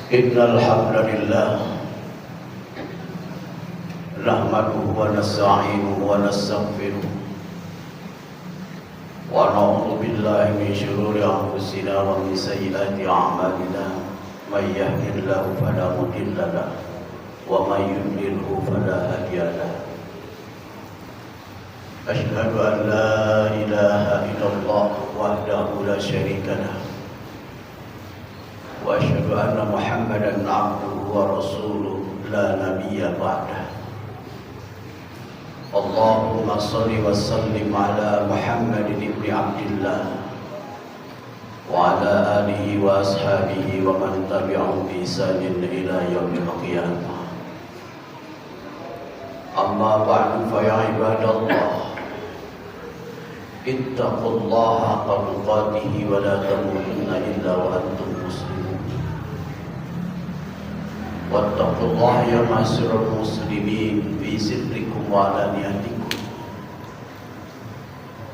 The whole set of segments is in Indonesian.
Innal hamdalillah nahmaduhu wa nasta'inuhu wa nastaghfiruh wa na'udzu billahi min shururi anfusina wa min sayyiati a'malina may yahdihillahu fala mudilla lahu wa may yudlilhu fala hadiya lahu. Asyhadu an la ilaha illallah wahdahu la syarika lahu wa asyhadu anna Muhammadan abduhu wa rasuluhu la nabiyya ba'dah. Allahumma shalli wa sallim ala Muhammadin ibni Abdillah wa ala alihi wa ashabihi wa man tabi'ahum bi ihsanin ila yaumil qiyamah. Amma ba'du, fa ya ibadallah, ittaqullaha haqqa tuqatih wa la tamutunna illa wa antum muslimun. Wattaqullaha ya ma'asyiral muslimin fi sirrikum wa alaniyatikum.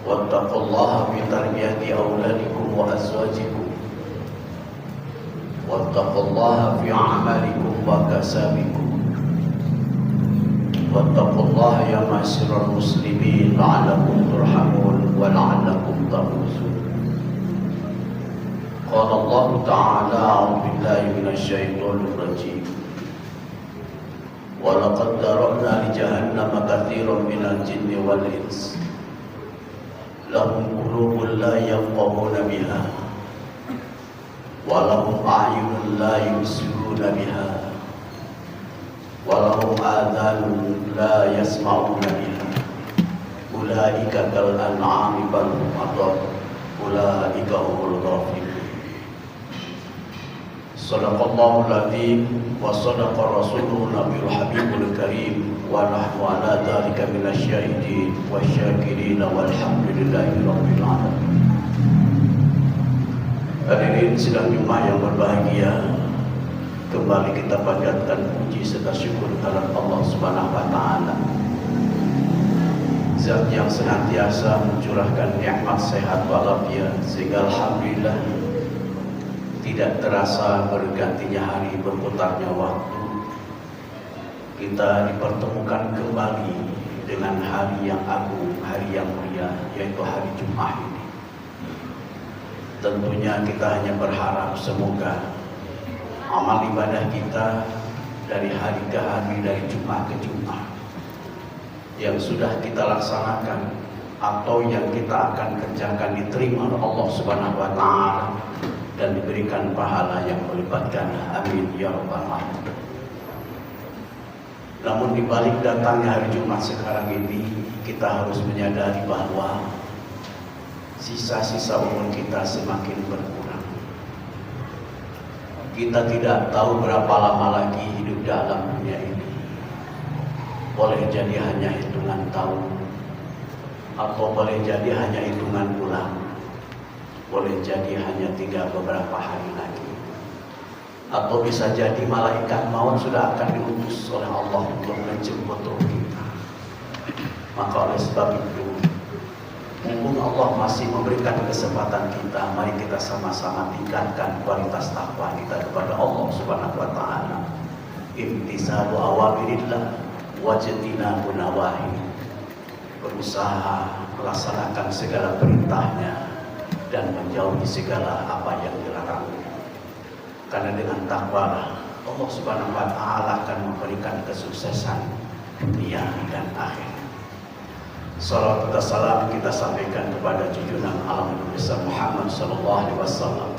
Wattaqullaha fi tarbiyati auladikum wa azwajikum. Wattaqullaha fi a'malikum wa kasabikum. Wattaqullaha ya ma'asyiral muslimin la'allakum turhamun wa la'allakum tafuzun. Qala Allah Ta'ala, a'udzu billahi minasy syaithanir rajim. Wa laqad darabna li jahannama katsiran minal jinni wal ins lahum qulubun la yafqahuna biha wa lahum a'yunun la yubsiruna biha wa lahum adhanun la yasma'una biha ulaika kal an'ami bal hum adall ulaika humul ghafilun. Sadaqallahul azim wa sadaqa rasuluhu nabiyul habibul karim wa nahnu ala dzalika minasy syahidin wasyakirin walhamdulillahi rabbil alamin. Hadirin sidang Jumat yang berbahagia, kembali kita panjatkan puji serta syukur kepada Allah Subhanahu wa taala, Zat yang senantiasa mencurahkan nikmat sehat walafiat, sehingga alhamdulillah tidak terasa bergantinya hari, berputarnya waktu, kita dipertemukan kembali dengan hari yang agung, hari yang mulia, yaitu hari Jumat ini. Tentunya kita hanya berharap semoga amal ibadah kita dari hari ke hari, dari Jumat ke Jumat, yang sudah kita laksanakan atau yang kita akan kerjakan diterima oleh Allah Subhanahu wa taala dan diberikan pahala yang melibatkan. Amin ya rabbal alamin. Namun di balik datangnya hari Jumat sekarang ini, kita harus menyadari bahwa sisa-sisa umur kita semakin berkurang. Kita tidak tahu berapa lama lagi hidup dalam dunia ini. Boleh jadi hanya hitungan tahun, atau boleh jadi hanya hitungan bulan, boleh jadi hanya tinggal beberapa hari lagi, atau bisa jadi malaikat maut sudah akan diutus oleh Allah untuk menjemput roh kita. Maka oleh sebab itu, mumpung Allah masih memberikan kesempatan kita, mari kita sama-sama tingkatkan kualitas takwa kita kepada Allah Subhanahu wa taala. Imtisalu awamirillah wajtina nawahi, berusaha melaksanakan segala perintahnya dan menjauhi segala apa yang dilarangnya. Karena dengan takwa Allah Subhanahu wa taala akan memberikan kesuksesan dunia dan akhirat. Salawat dan salam kita sampaikan kepada junjungan alam besar Muhammad sallallahu alaihi wasallam,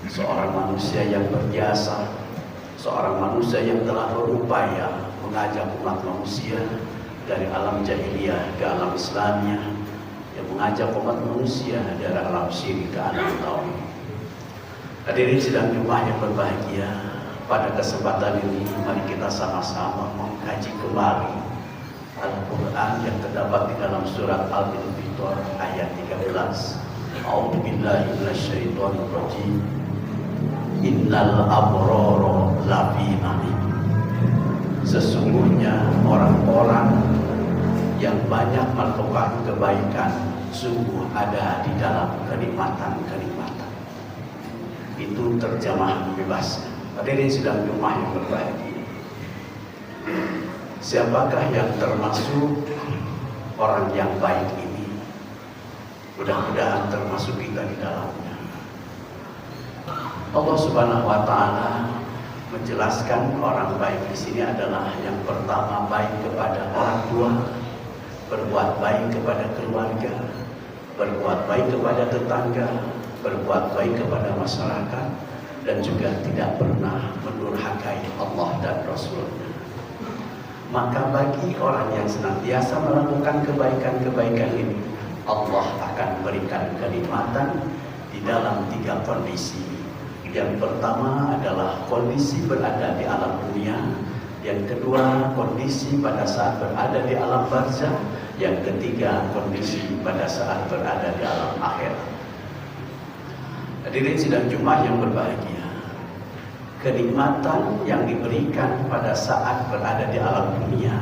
seorang manusia yang berjasa, seorang manusia yang telah berupaya mengajak umat manusia dari alam jahiliyah ke alam Islamnya, yang mengajak umat manusia dari alam syirik ke alam tauhid. Hadirin sidang Jumat yang berbahagia, pada kesempatan ini mari kita sama-sama mengkaji kembali Al-Quran yang terdapat di dalam surat Al-Infitor ayat 13. A'udzu billahi minasy syaithanir rajim. Innal abrara lafi na'im. Sesungguhnya orang-orang yang banyak melakukan kebaikan sungguh ada di dalam kenikmatan-kenikmatan. Itu terjemahan bebas. Hadirin sidang Jumat yang berbahagia, siapakah yang termasuk orang yang baik ini? Mudah-mudahan termasuk kita di dalamnya. Allah Subhanahu wa taala menjelaskan orang baik di sini adalah yang pertama baik kepada orang tua, berbuat baik kepada keluarga, berbuat baik kepada tetangga, berbuat baik kepada masyarakat, dan juga tidak pernah mendurhakai Allah dan Rasul-Nya. Maka bagi orang yang senantiasa melakukan kebaikan-kebaikan ini, Allah akan berikan kenikmatan di dalam 3 kondisi. Yang pertama adalah kondisi berada di alam dunia. Yang kedua, kondisi pada saat berada di alam barzakh. Yang ketiga, kondisi pada saat berada di alam akhirat. Hadirin sidang Jumat yang berbahagia, kenikmatan yang diberikan pada saat berada di alam dunia,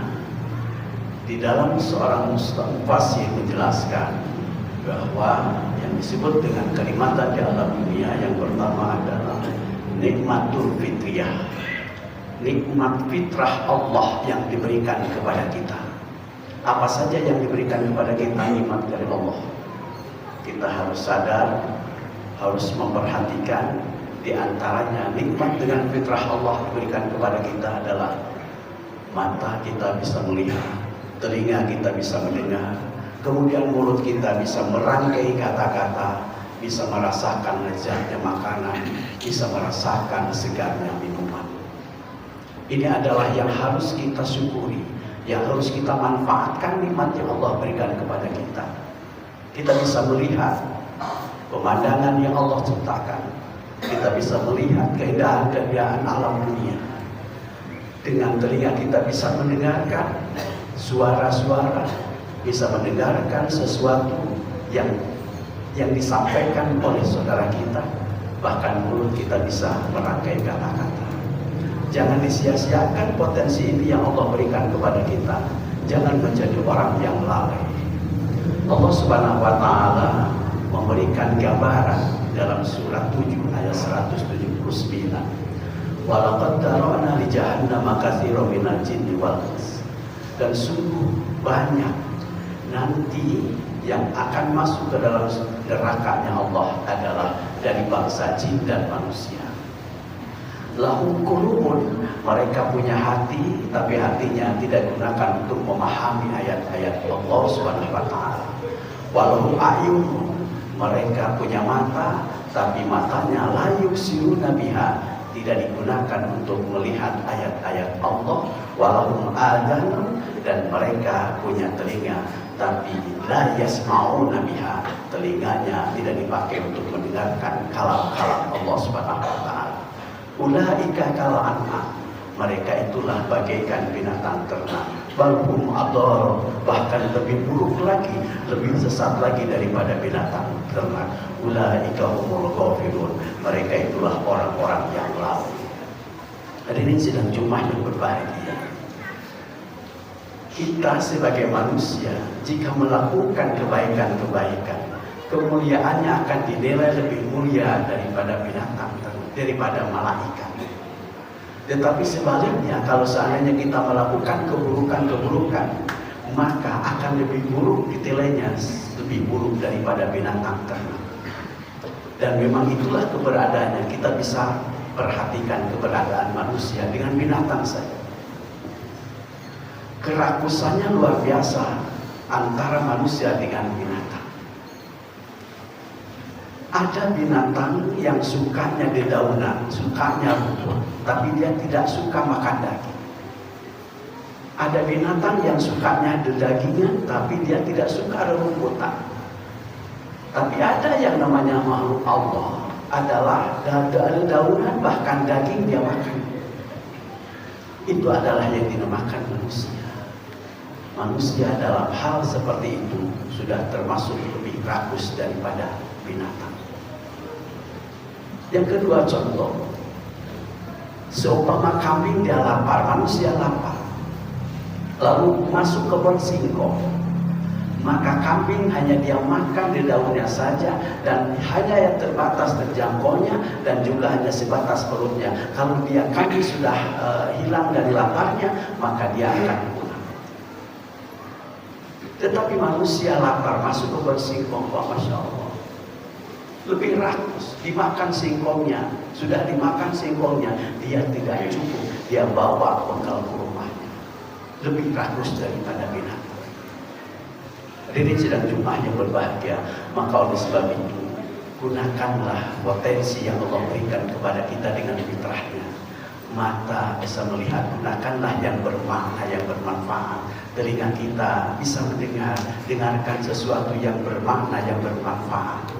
di dalam seorang mufasir menjelaskan bahwa yang disebut dengan kenikmatan di alam dunia yang pertama adalah nikmatul fitriyah, nikmat fitrah Allah yang diberikan kepada kita. Apa saja yang diberikan kepada kita nikmat dari Allah, kita harus sadar, harus memperhatikan. Di antaranya nikmat dengan fitrah Allah diberikan kepada kita adalah mata kita bisa melihat, telinga kita bisa mendengar, kemudian mulut kita bisa merangkai kata-kata, bisa merasakan lezatnya makanan, bisa merasakan segarnya minuman. Ini adalah yang harus kita syukuri, yang harus kita manfaatkan nikmat yang Allah berikan kepada kita. Kita bisa melihat pemandangan yang Allah ciptakan, kita bisa melihat keindahan-keindahan alam dunia. Dengan telinga kita bisa mendengarkan suara-suara, bisa mendengarkan sesuatu yang disampaikan oleh saudara kita. Bahkan mulut kita bisa merangkai kata-kata. Jangan disia-siakan potensi ini yang Allah berikan kepada kita. Jangan menjadi orang yang lalai. Allah Subhanahu wa taala memberikan gambaran dalam surat 7 ayat 179. Walaqad dara'na li jahannama katsiran minal jinni wal ins. Dan sungguh banyak nanti yang akan masuk ke dalam nerakanya Allah adalah dari bangsa jin dan manusia. Lahum qulubun, mereka punya hati, tapi hatinya tidak digunakan untuk memahami ayat-ayat Allah Subhanahu wa taala. Walahum a'yun, mereka punya mata, tapi matanya la yubsiruna biha, tidak digunakan untuk melihat ayat-ayat Allah. Walahum adhan, dan mereka punya telinga, tapi la yasma'una biha, telinganya tidak dipakai untuk mendengarkan kalam-kalam Allah Subhanahu wa taala. Ulaika kal an'am, mereka itulah bagaikan binatang ternak. Balhum ador, bahkan lebih buruk lagi, lebih sesat lagi daripada binatang ternak. Ulaika humul ghafilun, mereka itulah orang-orang yang lalai. Hadirin sidang Jumat yang berbahagia, kita sebagai manusia jika melakukan kebaikan-kebaikan, kemuliaannya akan dinilai lebih mulia daripada binatang ternak, daripada malaikat. Tetapi sebaliknya, kalau seandainya kita melakukan keburukan-keburukan, maka akan lebih buruk dinilainya, lebih buruk daripada binatang ternak. Dan memang itulah keberadaannya. Kita bisa perhatikan keberadaan manusia dengan binatang saja. Kerakusannya luar biasa antara manusia dengan binatang. Ada binatang yang sukanya dedaunan, sukanya rumput, tapi dia tidak suka makan daging. Ada binatang yang sukanya dagingan, tapi dia tidak suka rumputan. Tapi ada yang namanya makhluk Allah, adalah dedaunan, bahkan daging dia makan. Itu adalah yang dinamakan manusia. Manusia dalam hal seperti itu sudah termasuk lebih rakus daripada binatang. Yang kedua contoh, seumpama kambing dia lapar, manusia lapar, lalu masuk kebun singkong, Maka kambing hanya dia makan di daunnya saja, dan hanya yang terbatas terjangkaunya, dan juga hanya sebatas perutnya. Kalau dia kambing sudah hilang dari laparnya, maka dia akan pulang. Tetapi manusia lapar masuk ke bersingkong, Masya Allah, lebih rakus, dimakan singkongnya. Sudah dimakan singkongnya, dia tidak cukup, dia bawa bekal ke rumahnya, lebih rakus daripada binatang. Hadirin sedang Jumat yang berbahagia, maka oleh sebab itu gunakanlah potensi yang Allah berikan kepada kita dengan fitrahnya. Mata bisa melihat, gunakanlah yang bermakna, yang bermanfaat. Telinga kita bisa mendengar, dengarkan sesuatu yang bermakna, yang bermanfaat.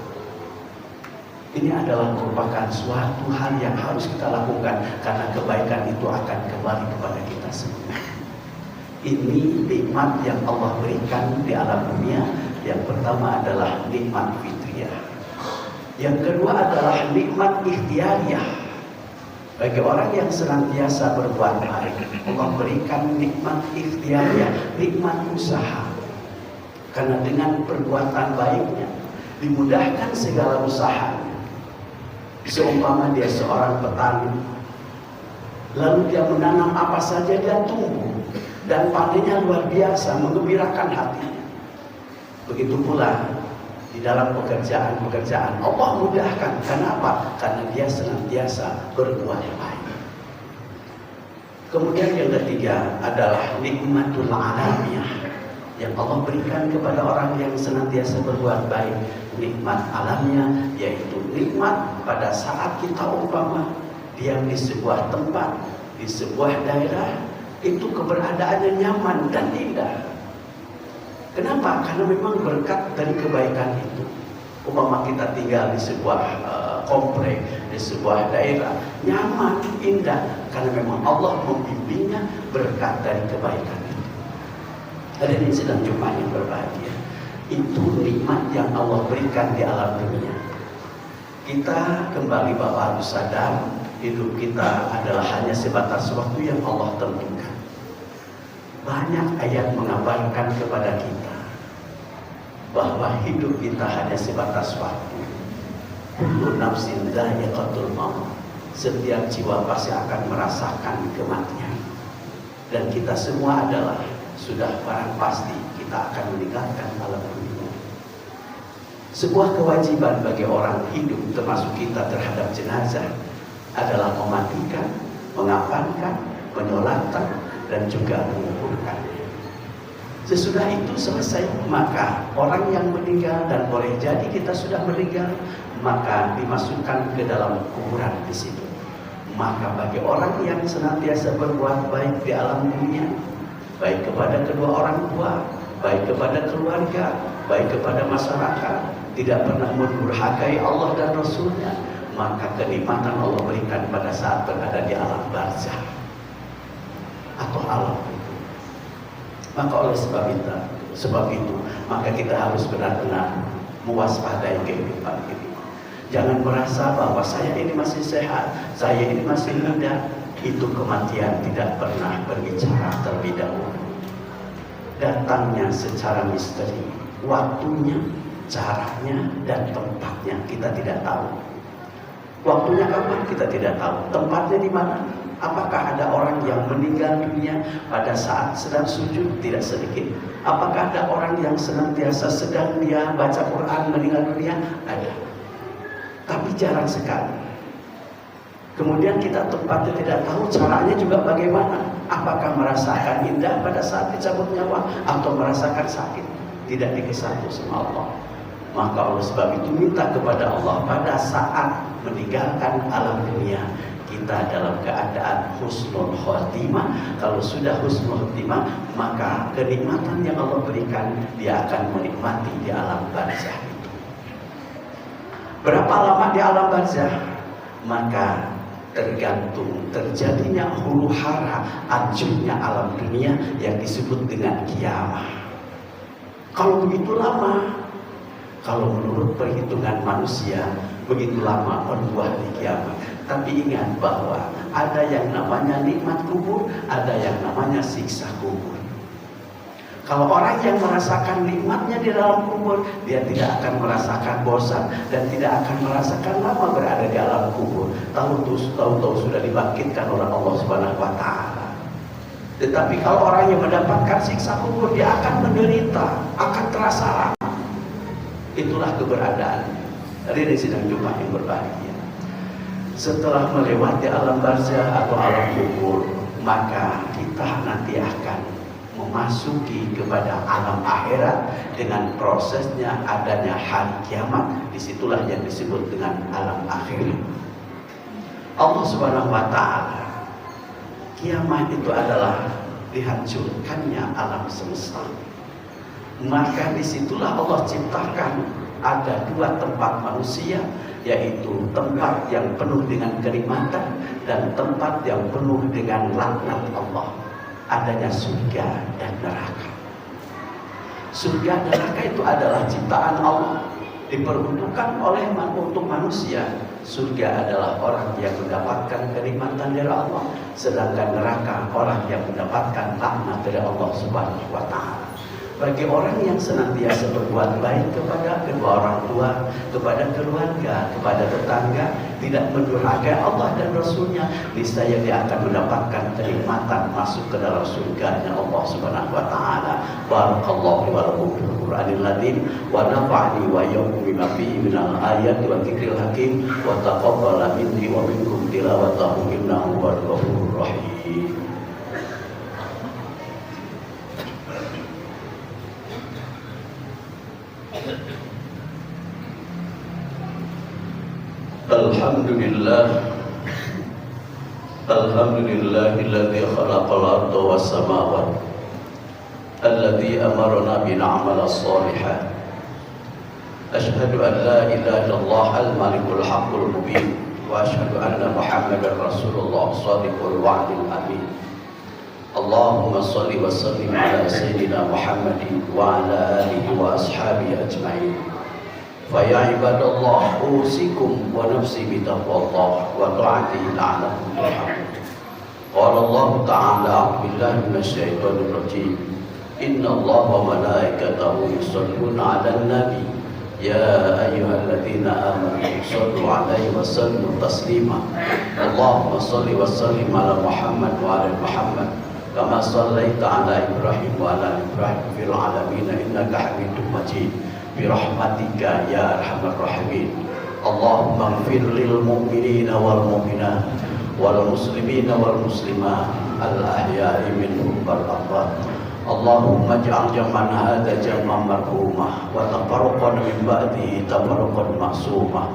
Ini adalah merupakan suatu hal yang harus kita lakukan, karena kebaikan itu akan kembali kepada kita semua. Ini nikmat yang Allah berikan di alam dunia. Yang pertama adalah nikmat fitriyah. Yang kedua adalah nikmat ikhtiariyah. Bagi orang yang senantiasa berbuat baik, Allah berikan nikmat ikhtiariyah, nikmat usaha. Karena dengan perbuatan baiknya dimudahkan segala usahanya. Seumpama dia seorang petani, lalu dia menanam apa saja dia tumbuh, dan panennya luar biasa, menggembirakan hatinya. Begitu pula di dalam pekerjaan Allah mudahkan. Kenapa? Karena dia senantiasa berbuat baik. Kemudian yang ketiga adalah nikmatul alamiyah, yang Allah berikan kepada orang yang senantiasa berbuat baik. Nikmat alamnya, yaitu nikmat pada saat kita umpama diam di sebuah tempat, di sebuah daerah, itu keberadaannya nyaman dan indah. Kenapa? Karena memang berkat dari kebaikan itu. Umpama kita tinggal di sebuah komplek, di sebuah daerah, nyaman, indah, karena memang Allah membimbingnya berkat dari kebaikan itu. Hadirin sedang Jumat yang berbahagia, itu nikmat yang Allah berikan di alam dunia. Kita kembali bahwa harus sadar, hidup kita adalah hanya sebatas waktu yang Allah tentukan. Banyak ayat mengabarkan kepada kita bahwa hidup kita hanya sebatas waktu. Kullu nafsin dha'iqatul maut. Setiap jiwa pasti akan merasakan kematian. Dan kita semua adalah sudah barang pasti kita akan meninggalkan alam dunia. Sebuah kewajiban bagi orang hidup, termasuk kita terhadap jenazah, adalah mematikan, mengapankan, menyolatkan, dan juga menguburkan. Sesudah itu selesai, maka orang yang meninggal, dan boleh jadi kita sudah meninggal, maka dimasukkan ke dalam kuburan di situ. Maka bagi orang yang senantiasa berbuat baik di alam dunia, baik kepada kedua orang tua, baik kepada keluarga, baik kepada masyarakat, tidak pernah mendurhakai Allah dan Rasulnya, maka kenikmatan Allah berikan pada saat berada di alam barzah atau alam itu. Maka oleh sebab itu, maka kita harus benar-benar mewaspadai kehidupan ini. Jangan merasa bahwa saya ini masih sehat, saya ini masih muda. Itu kematian tidak pernah berbicara terlebih dahulu. Datangnya secara misteri, waktunya, caranya, dan tempatnya kita tidak tahu. Waktunya kapan kita tidak tahu. Tempatnya di mana? Apakah ada orang yang meninggal dunia pada saat sedang sujud? Tidak sedikit. Apakah ada orang yang senantiasa sedang dia baca Quran meninggal dunia? Ada. Tapi jarang sekali. Kemudian kita tempatnya tidak tahu, caranya juga bagaimana. Apakah merasakan indah pada saat dicabut nyawa atau merasakan sakit? Tidak dikesatu sama Allah. Maka oleh sebab itu minta kepada Allah pada saat meninggalkan alam dunia, kita dalam keadaan husnul khotimah. Kalau sudah husnul khotimah, maka kenikmatan yang Allah berikan, dia akan menikmati di alam barzah itu. Berapa lama di alam barzah? Maka tergantung terjadinya huru hara, hancurnya alam dunia yang disebut dengan kiamah. Kalau begitu lama, kalau menurut perhitungan manusia, begitu lama penuh di kiamat. Tapi ingat bahwa ada yang namanya nikmat kubur, ada yang namanya siksa kubur. Kalau orang yang merasakan nikmatnya di dalam kubur, dia tidak akan merasakan bosan dan tidak akan merasakan lama berada di alam kubur. Tahu-tahu sudah dibangkitkan oleh Allah Subhanahu wa taala. Tetapi kalau orang yang mendapatkan siksa kubur, dia akan menderita, akan terasa lama. Itulah keberadaan. Hari ini sedang jumpa yang berbahagia. Setelah melewati alam barzah atau alam kubur, maka kita nanti akan memasuki kepada alam akhirat dengan prosesnya adanya hari kiamat. Disitulah yang disebut dengan alam akhirat. Allah Subhanahu wa taala, kiamat itu adalah dihancurkannya alam semesta. Maka disitulah Allah ciptakan ada dua tempat manusia, yaitu tempat yang penuh dengan kenikmatan dan tempat yang penuh dengan laknat Allah. Adanya surga dan neraka. Surga dan neraka itu adalah ciptaan Allah, diperuntukkan untuk manusia. Surga adalah orang yang mendapatkan kenikmatan dari Allah, sedangkan neraka orang yang mendapatkan laknat dari Allah Subhanahu wa taala. Bagi orang yang senantiasa berbuat baik kepada kedua orang tua, kepada keluarga, kepada tetangga, tidak mendurhakai Allah dan Rasulnya, niscaya dia akan mendapatkan kenikmatan masuk ke dalam surganya Allah Subhanahu wa taala. Barakallahu wa lakum fil Qur'anil Azim wa nafa'ani wa iyyakum bima fihi minal ayati wa dzikril hakim wa taqabbala minni wa minkum tilawatahu innahu huwal ghafurur rahim. Alhamdulillahilladzi khalaqal arda was samawati alladzi amarna bil a'mal as-solihat. Ashhadu an la ilaha illallah al-malikul haqqul mubin wa ashhadu anna Muhammadar Rasulullah shadiqul wa'dil amin. Allahumma shalli wa sallim ala sayyidina Muhammadin wa ala alihi wa ashabihi ajma'in. Faya ibadallah, usikum wa nafsi bitaqwallah wa ta'atihi la'alakum turhamun. Qala Allah ta'ala, a'udzu billahi minasyaitonir rajim. Inna Allah wa malaikatahu yusholluna 'alan nabi. Ya ayyuhalladzina amanu shallu 'alaihi wa sallimu taslima. Allahumma shalli wa sallim 'ala Muhammad wa 'ala Muhammad kama shallaita 'ala Ibrahim wa 'ala Ibrahim fil 'alamin innaka Hamidum Majid. Birahmatika ya arhamar rahimin. Allahumma ighfir lil mu'minina wal mu'minat wal muslimina wal muslimat al ahya'i minhum wal amwat. Allahumma ij'al jam'ana hadza jam'an marhumah wa tafarraqana min ba'dihi tafarraqan ma'sumah.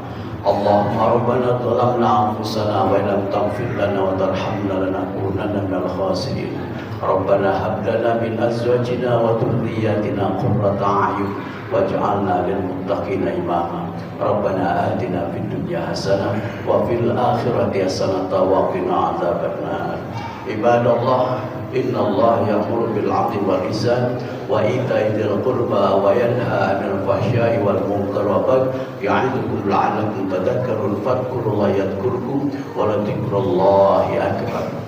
Allahumma rabbana zalamna anfusana wa lam taghfir lana wa tarhamna lanakunanna minal khasirin. Rabbana hab lana min azwajina wa dhurriyyatina qurrata a'yun waj'alna lil muttaqina imama. Rabbana atina fid dunya hasanah wa fil akhirati hasanah wa qina adzabannar. Ibadallah, innallaha ya'muru bil 'adli wal ihsan wa ita'i dzil qurba wa yanha 'anil fahsya'i wal munkari wal baghi ya'idukum la'allakum tadhakkarun. Fadhkurullaha yadhkurkum wa la dzikrullahi akbar.